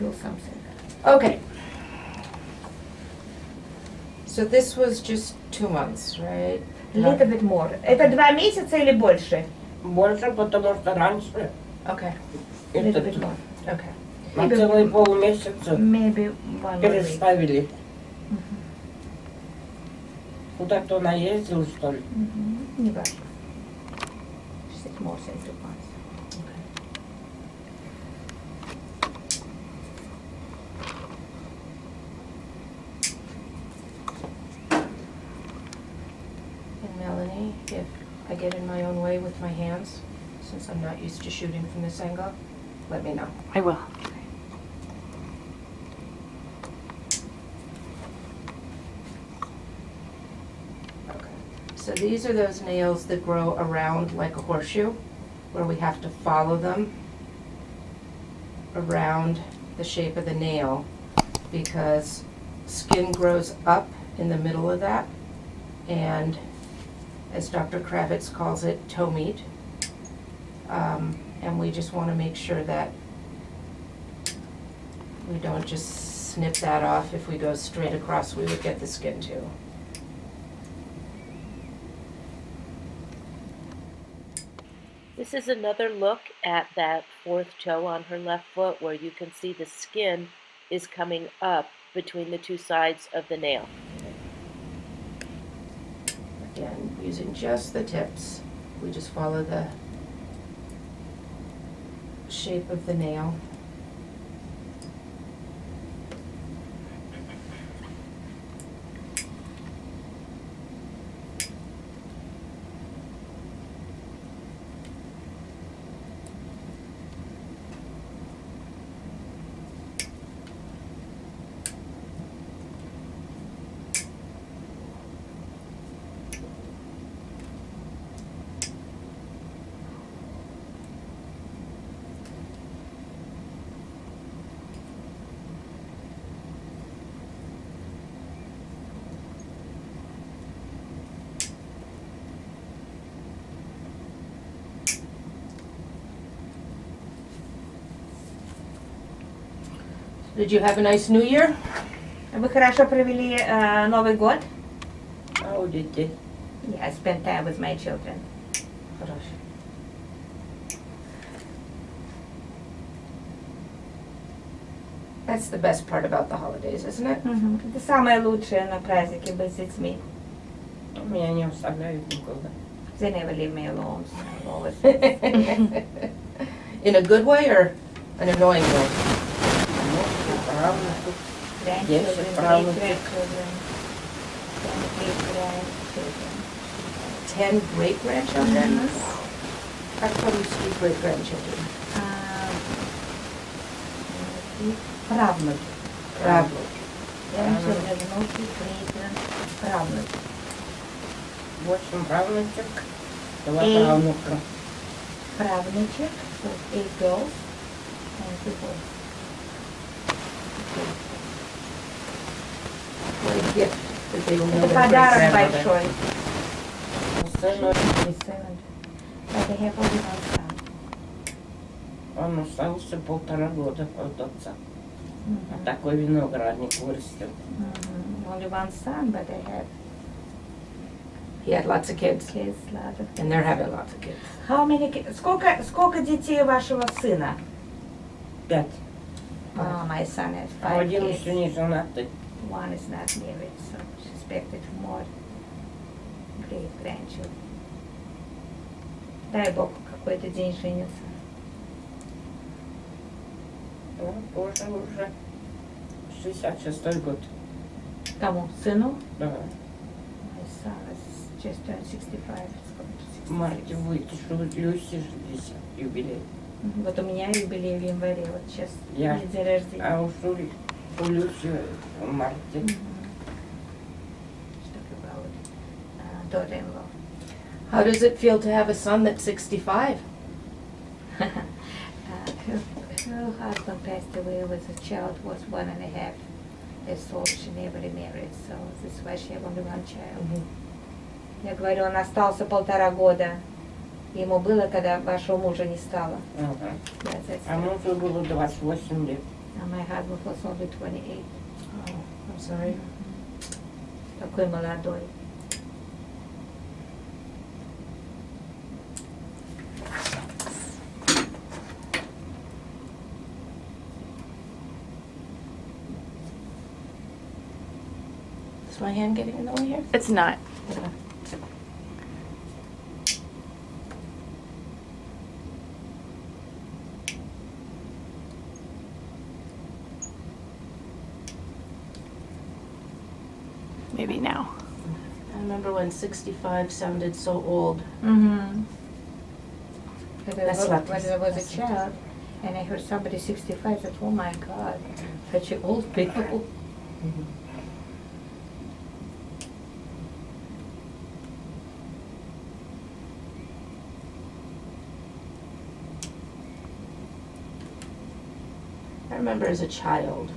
do something. Okay. So this was just 2 months, right? Little bit more. Это 2 месяца или больше? Больше, потому что раньше Okay, Little этот, bit more. okay. на целый полмесяца Maybe 1 week. переставили. Куда-то наездил, что ли? Не важно. She said more than 2 months. And Melanie, if I get in my own way with my hands, since I'm not used to shooting from this angle, let me know. I will. Okay. So these are those nails that grow around like a horseshoe, where we have to follow them around the shape of the nail, because skin grows up in the middle of that, and as Dr. Kravitz calls it, toe meat. And we just want to make sure that we don't just snip that off. If we go straight across, we would get the skin too. This is another look at that fourth toe on her left foot where you can see the skin is coming up between the two sides of the nail. Again, using just the tips, we just follow the shape of the nail. Did you have a nice New Year? Вы хорошо провели Новый год? А у детей? Yeah, I spent time with my children. Хорошо. That's the best part about the holidays, isn't it? Это самое лучшее на празднике быть с детьми. Меня не оставляют никуда. They never leave me alone. So I'm always In a good way or an annoying way? Внуки, правнуки. grandchildren, правнуки. great-grandchildren, great-grandchildren. 10 great-grandchildren? How come you speak great-grandchildren? Правнуки. Правнуки. Grandchildren, внуки, правнуки. 8 правнучек, 2 Эй. правнука. Правнучек, so 8 girls and 2 boys. What a gift that they will know Это their подарок great-grandmother. большой. Сыну, But they have only one son. он остался 1,5 года от отца. А такой виноградник вырастил. Only one son, but they have He had lots of kids, kids, lot of and they're having lots of kids. How many сколько детей у вашего сына? 5. Oh, my son has А 5 один kids. еще не женатый. One is not married, so she expected more great grandchildren. Дай Бог, какой-то день женится. Ну, тоже уже 66-й год. Кому? Сыну? Да. My son is just turned 65. It's going to 66. В марте будет Люси 60 юбилей. Вот у меня юбилей в январе, вот сейчас Я- день рождения. А уж у Люси в марте. Talk about daughter-in-law. How does it feel to have a son that's 65? Her husband passed away with a child was 1.5 years old. She never remarried, so this is why she had only one child. Я говорю, он остался 1,5 года. Ему было, когда вашего мужа не стало. Ага. Yeah, that's А мужу было 28 лет. And my husband was only 28. Oh, I'm sorry. Такой молодой. Is my hand getting in the way here? It's not. Okay. Maybe now. I remember when 65 sounded so old. Mm-hmm. That's When not I was that's a child, and I heard somebody 65, I thought, oh my God, such old people. I remember as a child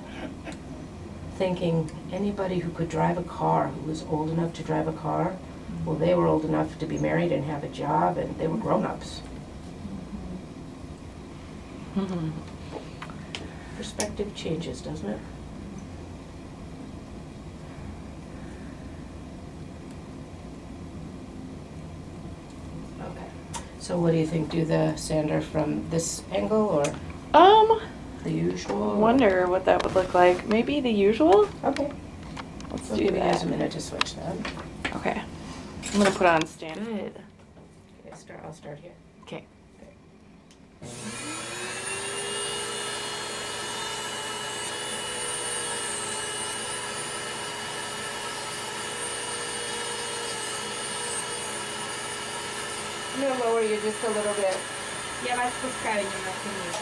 thinking anybody who could drive a car, who was old enough to drive a car, well, they were old enough to be married and have a job, and they were grown-ups. Perspective changes, doesn't it? Okay. So what do you think? Do the sander from this angle or the usual? Wonder what that would look like. Maybe the usual? Okay. Let's So do give you guys that. a minute to switch that. Okay. I'm gonna put on stand. Good. Okay, I'll start here. Okay. I'm gonna lower you just a little bit. Я вас пускаю немножко вниз.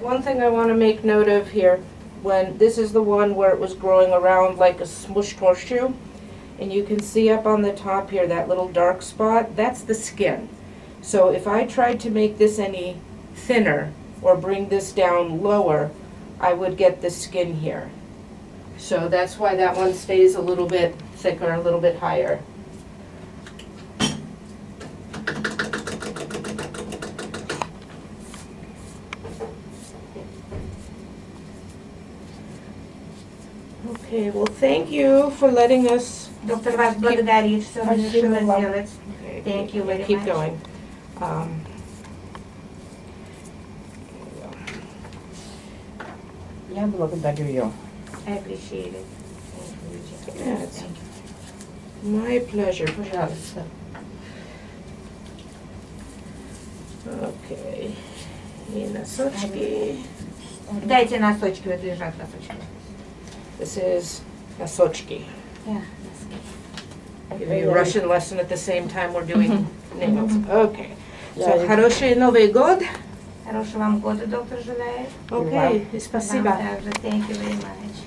one thing I want to make note of here, when this is the one where it was growing around like a smushed horseshoe, and you can see up on the top here, that little dark spot, that's the skin. So if I tried to make this any thinner or bring this down lower, I would get the skin here. So that's why that one stays a little bit thicker, a little bit higher. Okay, well, thank you for letting us. Доктор, вас благодарит, что разрешила сделать. Okay, Thank you very keep much. going. Я благодарю ее. I appreciate it. Yeah, it's my pleasure, пожалуйста. Okay. И носочки. Дайте носочки, вот лежат носочки. This is носочки. Yeah, носки. Give you a Russian lesson at the same time we're doing nails. Okay. So, Yeah. хороший Новый год. Хорошего вам года, доктор, желает. Okay, спасибо. Вам также. Thank you very much.